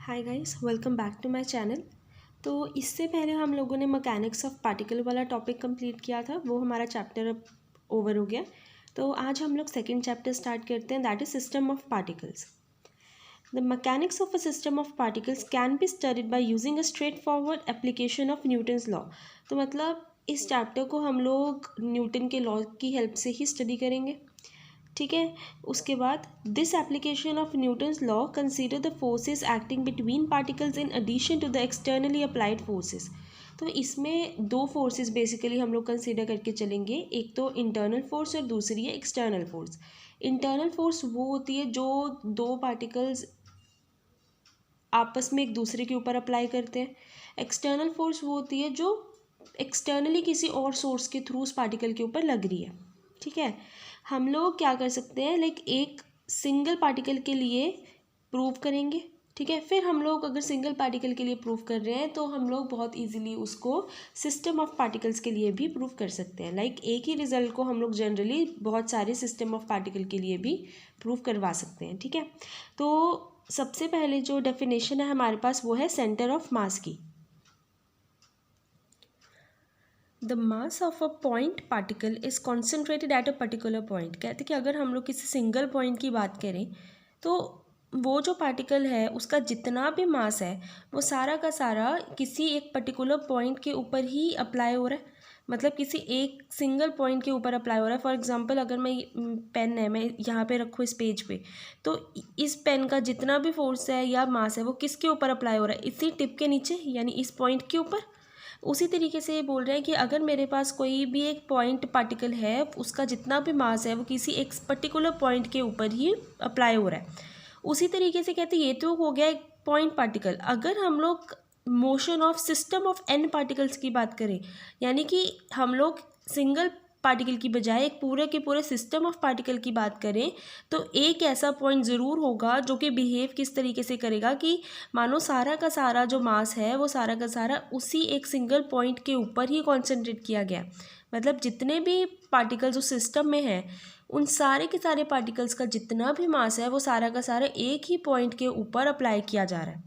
Hi guys, welcome back to my channel. तो इससे पहले हम लोगों ने मैकेनिक्स ऑफ पार्टिकल वाला टॉपिक कंप्लीट किया था, वो हमारा चैप्टर अब ओवर हो गया। तो आज हम लोग सेकंड चैप्टर स्टार्ट करते हैं, that is system of particles. The mechanics of a system of particles can be studied by using a straight forward application of Newton's law. तो मतलब इस चैप्टर को हम लोग न्यूटन के लॉ की हेल्प से ही स्टडी करेंगे, ठीक है। उसके बाद this application of Newton's law consider the forces acting between particles in addition to the externally applied forces. तो इसमें दो फोर्सेस बेसिकली हम लोग कंसीडर करके चलेंगे, एक तो इंटरनल फोर्स और दूसरी है एक्सटर्नल फोर्स। इंटरनल फोर्स वो होती है जो दो पार्टिकल्स आपस में एक दूसरे के ऊपर अप्लाई करते हैं। एक्सटर्नल फोर्स वो होती है जो एक्सटर्नली किसी और सोर्स के थ्रू उस पार्टिकल के ऊपर लग रही है, ठीक है। हम लोग क्या कर सकते हैं, लाइक एक सिंगल पार्टिकल के लिए प्रूव करेंगे, ठीक है। फिर हम लोग अगर सिंगल पार्टिकल के लिए प्रूव कर रहे हैं तो हम लोग बहुत इजीली उसको सिस्टम ऑफ पार्टिकल्स के लिए भी प्रूव कर सकते हैं। लाइक एक ही रिजल्ट को हम लोग जनरली बहुत सारे सिस्टम ऑफ पार्टिकल के लिए भी प्रूव करवा सकते हैं, ठीक है। तो सबसे पहले जो डेफिनेशन है हमारे पास वो है सेंटर ऑफ मास की। The mass of a point particle is concentrated at a particular point. कहते कि अगर हम लोग किसी सिंगल पॉइंट की बात करें तो वो जो पार्टिकल है उसका जितना भी मास है वो सारा का सारा किसी एक पर्टिकुलर पॉइंट के ऊपर ही अप्लाई हो रहा है, मतलब किसी एक सिंगल पॉइंट के ऊपर अप्लाई हो रहा है। फॉर एग्जांपल अगर मैं पेन है, मैं यहाँ पे रखूँ इस पेज पे, तो इस पेन का जितना भी फोर्स है या मास है वो किसके ऊपर अप्लाई हो रहा है, इसी टिप के नीचे यानी इस पॉइंट के ऊपर। उसी तरीके से ये बोल रहे हैं कि अगर मेरे पास कोई भी एक पॉइंट पार्टिकल है उसका जितना भी मास है वो किसी एक पर्टिकुलर पॉइंट के ऊपर ही अप्लाई हो रहा है। उसी तरीके से कहते हैं ये तो हो गया एक पॉइंट पार्टिकल। अगर हम लोग motion of system of n particles की बात करें, यानी कि हम लोग सिंगल पार्टिकल की बजाय एक पूरे के पूरे सिस्टम ऑफ पार्टिकल की बात करें, तो एक ऐसा पॉइंट ज़रूर होगा जो कि बिहेव किस तरीके से करेगा कि मानो सारा का सारा जो मास है वो सारा का सारा उसी एक सिंगल पॉइंट के ऊपर ही कॉन्सेंट्रेट किया गया। मतलब जितने भी पार्टिकल्स उस सिस्टम में हैं उन सारे के सारे पार्टिकल्स का जितना भी मास है वो सारा का सारा एक ही पॉइंट के ऊपर अप्लाई किया जा रहा है।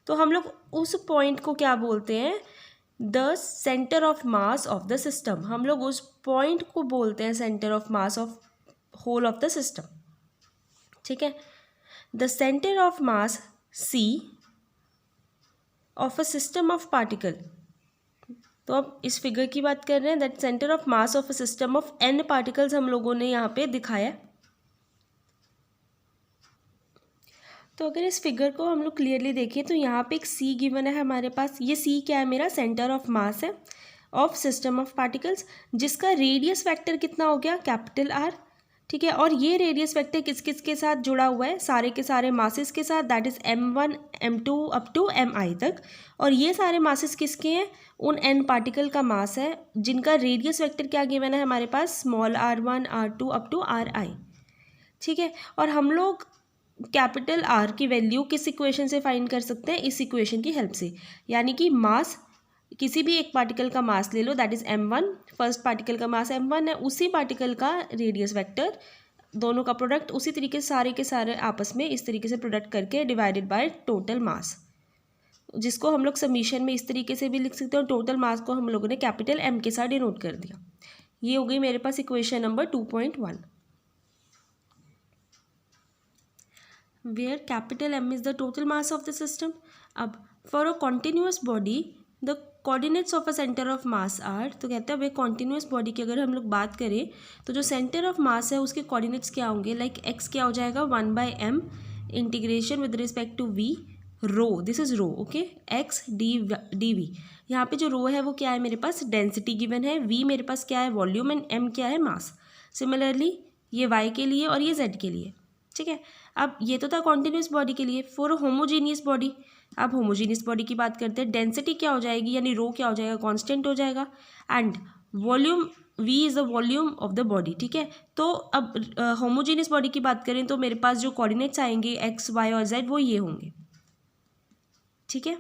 तो हम लोग उस पॉइंट को क्या बोलते हैं, the centre of mass of the system. हम लोग उस पॉइंट को बोलते हैं centre of mass of whole of the system, ठीक है। The centre of mass c of a system of particle. तो अब इस फिगर की बात कर रहे हैं, that centre of mass of a system of n particles हम लोगों ने यहाँ पे दिखाया। तो अगर इस फिगर को हम लोग क्लियरली देखें तो यहाँ पे एक सी गिवन है हमारे पास। ये सी क्या है, मेरा सेंटर ऑफ मास है ऑफ सिस्टम ऑफ पार्टिकल्स, जिसका रेडियस वेक्टर कितना हो गया, कैपिटल आर, ठीक है। और ये रेडियस वेक्टर किस किस के साथ जुड़ा हुआ है, सारे के सारे मासेस के साथ, that is m1 m2 up to mi तक। और ये सारे मासेस किसके हैं, उन n पार्टिकल का मास है जिनका रेडियस वेक्टर क्या गिवन है हमारे पास, small r1 r2 up to ri, ठीक है। और हम लोग कैपिटल आर की वैल्यू किस इक्वेशन से फाइंड कर सकते हैं, इस इक्वेशन की हेल्प से। यानी कि मास, किसी भी एक पार्टिकल का मास ले लो, that is m1, first particle का मास m1 है, उसी पार्टिकल का रेडियस वेक्टर, दोनों का प्रोडक्ट उसी तरीके से सारे के सारे आपस में इस तरीके से प्रोडक्ट करके डिवाइडेड बाय टोटल मास, जिसको हम लोग समीशन में इस तरीके से भी लिख सकते हैं। और टोटल मास को हम लोगों ने कैपिटल M के साथ डिनोट कर दिया। ये हो गई मेरे पास equation number 2.1, where capital M is the total mass of the system. अब for a continuous body the coordinates of a center of mass are, तो कहते हैं अब एक continuous body की अगर हम लोग बात करें तो जो center of mass है उसके coordinates क्या होंगे, लाइक x क्या हो जाएगा 1/m integration with respect to v rho, this is rho, okay, x dv। यहाँ पे जो रो है वो क्या है, मेरे पास डेंसिटी गिवन है, v मेरे पास क्या है वॉल्यूम, एंड m क्या है मास। सिमिलरली ये y के लिए और ये z के लिए, ठीक है। अब ये तो था कॉन्टिन्यूस बॉडी के लिए। फॉर होमोजीनियस बॉडी, अब होमोजीनियस बॉडी की बात करते हैं, डेंसिटी क्या हो जाएगी यानी रो क्या हो जाएगा, कांस्टेंट हो जाएगा, and volume v is the volume of the body, ठीक है। तो अब होमोजीनियस बॉडी की बात करें तो मेरे पास जो कोऑर्डिनेट्स आएंगे x y और z वो ये होंगे, ठीक है।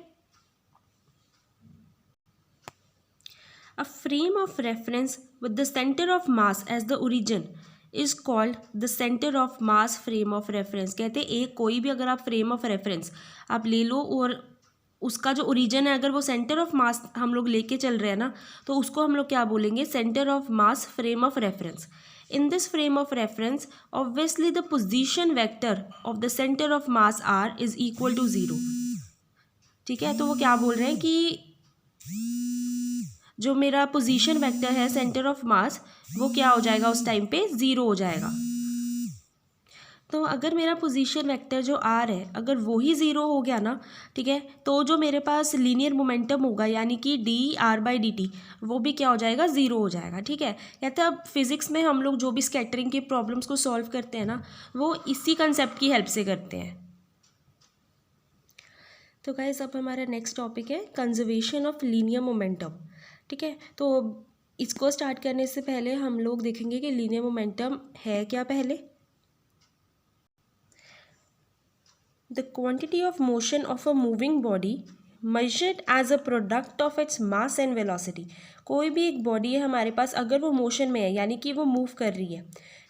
A frame of reference with the centre of mass as the origin is called the centre of mass frame of reference. कहते हैं एक कोई भी अगर आप फ्रेम ऑफ रेफरेंस आप ले लो और उसका जो ओरिजिन है अगर वो सेंटर ऑफ मास हम लोग लेके चल रहे हैं ना, तो उसको हम लोग क्या बोलेंगे, centre of mass frame of reference. In this frame of reference obviously the position vector of the centre of mass r is equal to 0। ठीक है, तो वो क्या बोल रहे हैं कि जो मेरा पोजीशन वेक्टर है सेंटर ऑफ मास वो क्या हो जाएगा, उस टाइम पे 0 हो जाएगा। तो अगर मेरा पोजीशन वेक्टर जो आर है अगर वो ही 0 हो गया ना, ठीक है, तो जो मेरे पास लीनियर मोमेंटम होगा यानी कि D R by D T वो भी क्या हो जाएगा, 0 हो जाएगा। ठीक है, या तो अब फिजिक्स में हम लोग जो भी स्कैटरिंग की प्रॉब्लम्स को सॉल्व करते हैं ना, वो इसी कंसेप्ट की हेल्प से करते हैं। तो गाइस अब हमारा नेक्स्ट टॉपिक है कंजर्वेशन ऑफ लीनियर मोमेंटम। ठीक है, तो इसको स्टार्ट करने से पहले हम लोग देखेंगे कि लीनियर मोमेंटम है क्या। पहले the quantity of motion of a moving body measured as a product of its mass and velocity। कोई भी एक बॉडी है हमारे पास, अगर वो मोशन में है यानी कि वो मूव कर रही है,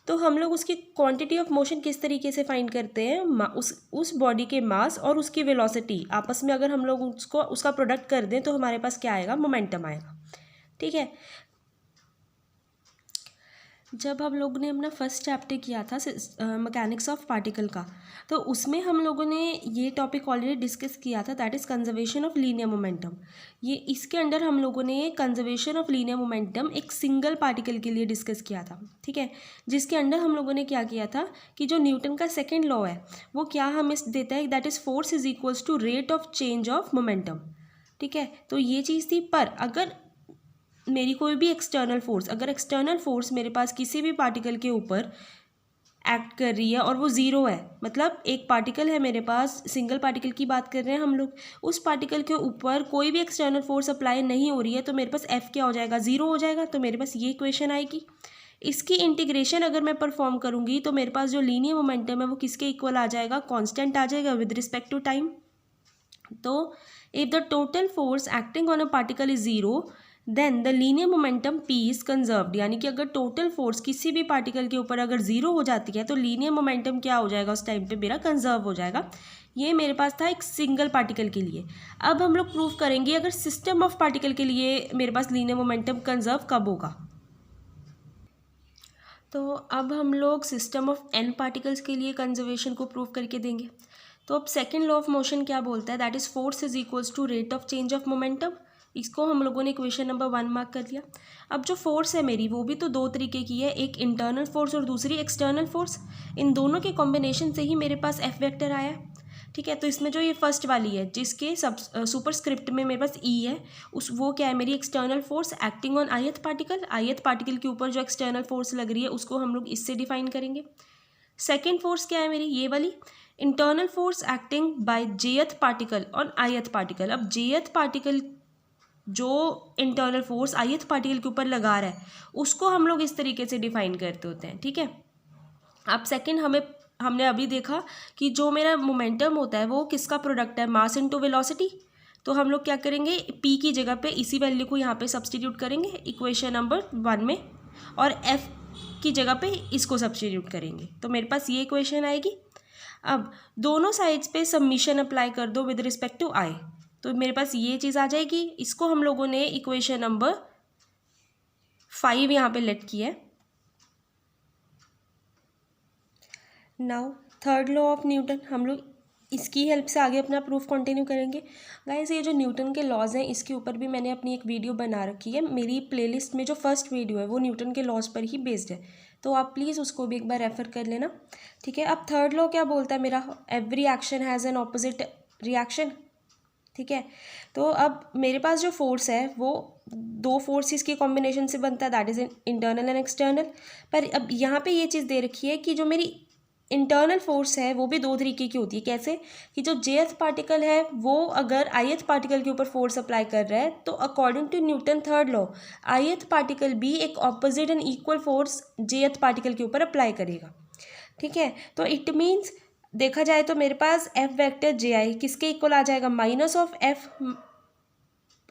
तो हम लोग उसकी क्वांटिटी ऑफ मोशन किस तरीके से फाइंड करते हैं, उस बॉडी के मास और उसकी वेलोसिटी आपस में अगर हम लोग उसका प्रोडक्ट कर दें तो हमारे पास क्या आएगा, मोमेंटम आएगा। ठीक है, जब हम लोगों ने अपना फर्स्ट चैप्टर किया था मैकेनिक्स ऑफ पार्टिकल का, तो उसमें हम लोगों ने ये टॉपिक ऑलरेडी डिस्कस किया था, that is conservation of linear momentum. ये इसके अंडर हम लोगों ने कंजर्वेशन ऑफ लीनियर मोमेंटम एक सिंगल पार्टिकल के लिए डिस्कस किया था। ठीक है, जिसके अंडर हम लोगों ने क्या किया था कि जो न्यूटन का सेकेंड लॉ है वो क्या हमें देता है, that is force is equals to rate of change of momentum. ठीक है, तो ये चीज़ थी, पर अगर मेरी कोई भी एक्सटर्नल फोर्स, अगर एक्सटर्नल फोर्स मेरे पास किसी भी पार्टिकल के ऊपर एक्ट कर रही है और वो 0 है, मतलब एक पार्टिकल है मेरे पास, सिंगल पार्टिकल की बात कर रहे हैं हम लोग, उस पार्टिकल के ऊपर कोई भी एक्सटर्नल फोर्स अप्लाई नहीं हो रही है, तो मेरे पास F क्या हो जाएगा, 0 हो जाएगा। तो मेरे पास ये इक्वेशन आएगी। इसकी इंटीग्रेशन अगर मैं परफॉर्म करूँगी तो मेरे पास जो लीनियर मोमेंटम है वो किसके इक्वल आ जाएगा, कॉन्स्टेंट आ जाएगा विद रिस्पेक्ट टू टाइम। तो if the total force acting on a particle is 0 then the linear momentum P is conserved. यानी कि अगर टोटल फोर्स किसी भी पार्टिकल के ऊपर अगर 0 हो जाती है तो लीनियर मोमेंटम क्या हो जाएगा, उस टाइम पे मेरा कंजर्व हो जाएगा। ये मेरे पास था एक सिंगल पार्टिकल के लिए। अब हम लोग प्रूव करेंगे अगर सिस्टम ऑफ पार्टिकल के लिए मेरे पास लीनियर मोमेंटम कंजर्व कब होगा। तो अब हम लोग सिस्टम ऑफ n पार्टिकल्स के लिए कंजर्वेशन को प्रूव करके देंगे। तो अब सेकेंड लॉ ऑफ मोशन क्या बोलता है, that is force is equals to rate of change of momentum. इसको हम लोगों ने इक्वेशन नंबर 1 मार्क कर लिया। अब जो फोर्स है मेरी वो भी तो दो तरीके की है, एक इंटरनल फोर्स और दूसरी एक्सटर्नल फोर्स। इन दोनों के कॉम्बिनेशन से ही मेरे पास F वेक्टर आया है। ठीक है, तो इसमें जो ये फर्स्ट वाली है जिसके सुपरस्क्रिप्ट में मेरे पास E है, वो क्या है, मेरी external force acting on ith particle. ith particle के ऊपर जो एक्सटर्नल फोर्स लग रही है उसको हम लोग इससे डिफाइन करेंगे। सेकेंड फोर्स क्या है मेरी, ये वाली internal force acting by jth particle on ith particle. अब jth पार्टिकल जो इंटरनल फोर्स ith पार्टिकल के ऊपर लगा रहा है उसको हम लोग इस तरीके से डिफाइन करते होते हैं। ठीक है, अब सेकंड हमने अभी देखा कि जो मेरा मोमेंटम होता है वो किसका प्रोडक्ट है, मास इनटू वेलोसिटी। तो हम लोग क्या करेंगे, P की जगह पे इसी वैल्यू को यहाँ पे सब्सटीट्यूट करेंगे इक्वेशन नंबर 1 में, और F की जगह पे इसको सब्सटीट्यूट करेंगे, तो मेरे पास ये इक्वेशन आएगी। अब दोनों साइड्स पे सबमिशन अप्लाई कर दो विद रिस्पेक्ट टू I, तो मेरे पास ये चीज़ आ जाएगी। इसको हम लोगों ने इक्वेशन नंबर 5 यहाँ पे लेट किया है। Now third law of Newton, हम लोग इसकी हेल्प से आगे अपना प्रूफ कंटिन्यू करेंगे। गाइस ये जो न्यूटन के लॉज हैं इसके ऊपर भी मैंने अपनी एक वीडियो बना रखी है, मेरी प्लेलिस्ट में जो फर्स्ट वीडियो है वो न्यूटन के लॉज पर ही बेस्ड है, तो आप प्लीज़ उसको भी एक बार रेफ़र कर लेना। ठीक है, अब थर्ड लॉ क्या बोलता है मेरा, every action has an opposite reaction. ठीक है, तो अब मेरे पास जो फोर्स है वो दो फोर्सेस के कॉम्बिनेशन से बनता है, that is internal and external. पर अब यहाँ पे ये चीज़ दे रखी है कि जो मेरी इंटरनल फोर्स है वो भी दो तरीके की होती है। कैसे कि जो jth पार्टिकल है वो अगर ith पार्टिकल के ऊपर फोर्स अप्लाई कर रहा है तो according to Newton third law ith particle भी एक opposite and equal force jth particle के ऊपर अप्लाई करेगा। ठीक है, तो इट मीन्स देखा जाए तो मेरे पास F वेक्टर ji किसके इक्वल आ जाएगा, माइनस ऑफ F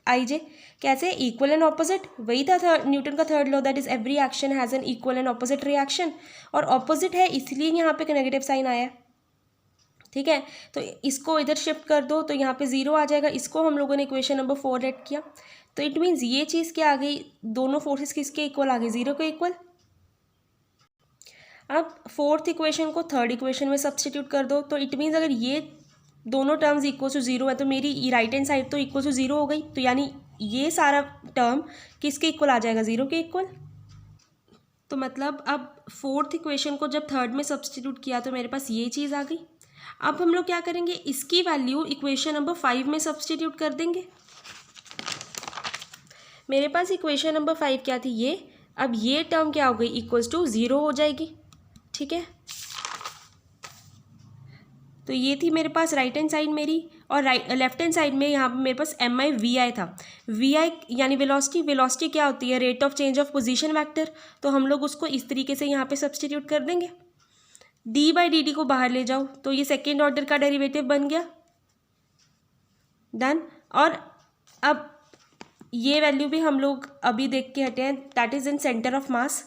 आई जे। कैसे? इक्वल एंड ऑपोजिट, वही था न्यूटन का third law, that is every action has an equal and opposite reaction, और ऑपोजिट है इसलिए यहाँ पे नेगेटिव साइन आया है। ठीक है, तो इसको इधर शिफ्ट कर दो तो यहाँ पे 0 आ जाएगा। इसको हम लोगों ने इक्वेशन नंबर 4 रेड किया, तो इट मीन्स ये चीज़ क्या आ गई, दोनों फोर्सेस किसके इक्वल आ गई, 0 के इक्वल। अब फोर्थ इक्वेशन को थर्ड इक्वेशन में सब्सटीट्यूट कर दो, तो इट मीन्स अगर ये दोनों टर्म्स इक्वल टू 0 है तो मेरी राइट हैंड साइड तो इक्वल टू 0 हो गई, तो यानी ये सारा टर्म किसके इक्वल आ जाएगा, 0 के इक्वल। तो मतलब अब फोर्थ इक्वेशन को जब थर्ड में सब्सटीट्यूट किया तो मेरे पास ये चीज़ आ गई। अब हम लोग क्या करेंगे, इसकी वैल्यू इक्वेशन नंबर 5 में सब्सटीट्यूट कर देंगे। मेरे पास इक्वेशन नंबर 5 क्या थी, ये। अब ये टर्म क्या हो गई, इक्वल्स टू 0 हो जाएगी। ठीक है, तो ये थी मेरे पास राइट हैंड साइड मेरी, और लेफ्ट हैंड साइड में यहाँ पे मेरे पास mi/vi था। vi यानी वेलोसिटी, वेलोसिटी क्या होती है, rate of change of position vector, तो हम लोग उसको इस तरीके से यहाँ पे सब्सटीट्यूट कर देंगे। d/dt को बाहर ले जाओ तो ये सेकेंड ऑर्डर का डेरिवेटिव बन गया, डन। और अब ये वैल्यू भी हम लोग अभी देख के हटे हैं, that is in centre of मास।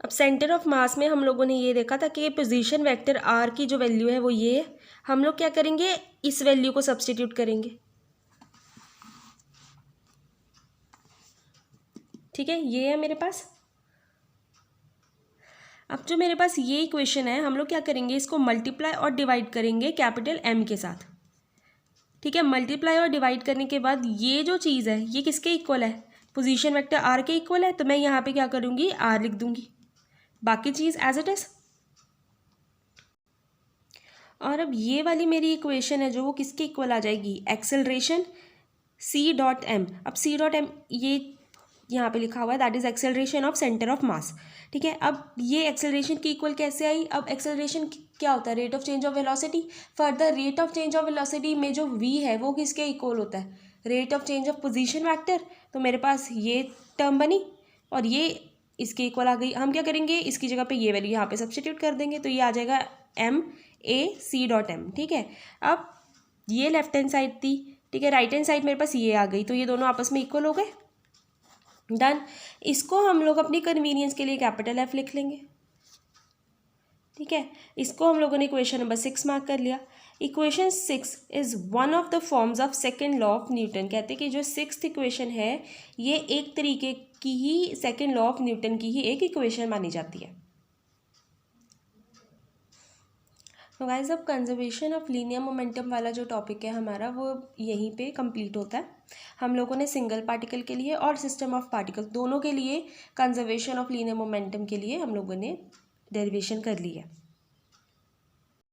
अब सेंटर ऑफ मास में हम लोगों ने ये देखा था कि पोजीशन वेक्टर r की जो वैल्यू है वो ये है। हम लोग क्या करेंगे, इस वैल्यू को सब्सटीट्यूट करेंगे। ठीक है, ये है मेरे पास। अब जो मेरे पास ये इक्वेशन है, हम लोग क्या करेंगे, इसको मल्टीप्लाई और डिवाइड करेंगे कैपिटल M के साथ। ठीक है, मल्टीप्लाई और डिवाइड करने के बाद ये जो चीज़ है ये किसके इक्वल है, पोजीशन वेक्टर r के इक्वल है, तो मैं यहाँ पे क्या करूँगी, r लिख दूँगी, बाकी चीज़ एज इट इज़। और अब ये वाली मेरी इक्वेशन है जो वो किसके इक्वल आ जाएगी, एक्सेलरेशन c.m। अब c.m ये यहाँ पे लिखा हुआ है, that is acceleration of centre of मास। ठीक है, अब ये एक्सेलरेशन की इक्वल कैसे आई, अब एक्सेलरेशन क्या होता है, rate of change of velocity. Further rate of change of velocity में जो v है वो किसके इक्वल होता है, rate of change of position vector. तो मेरे पास ये टर्म बनी और ये इसके इक्वल आ गई। हम क्या करेंगे, इसकी जगह पे ये वैल्यू यहाँ पे सब्सटीट्यूट कर देंगे, तो ये आ जाएगा ma/c.m। ठीक है, अब ये लेफ्ट हैंड साइड थी, ठीक है, राइट हैंड साइड मेरे पास ये आ गई, तो ये दोनों आपस में इक्वल हो गए, डन। इसको हम लोग अपनी कन्वीनियंस के लिए कैपिटल F लिख लेंगे। ठीक है, इसको हम लोगों ने इक्वेशन नंबर 6 मार्क कर लिया। Equation 6 is one of the forms of second law of Newton. कहते हैं कि जो 6th इक्वेशन है ये एक तरीके की ही सेकेंड लॉ ऑफ न्यूटन की ही एक इक्वेशन मानी जाती है। तो गाइस, अब कंजर्वेशन ऑफ लीनियर मोमेंटम वाला जो टॉपिक है हमारा वो यहीं पे कंप्लीट होता है। हम लोगों ने सिंगल पार्टिकल के लिए और सिस्टम ऑफ पार्टिकल दोनों के लिए कंजर्वेशन ऑफ लीनियर मोमेंटम के लिए हम लोगों ने डेरिवेशन कर ली है।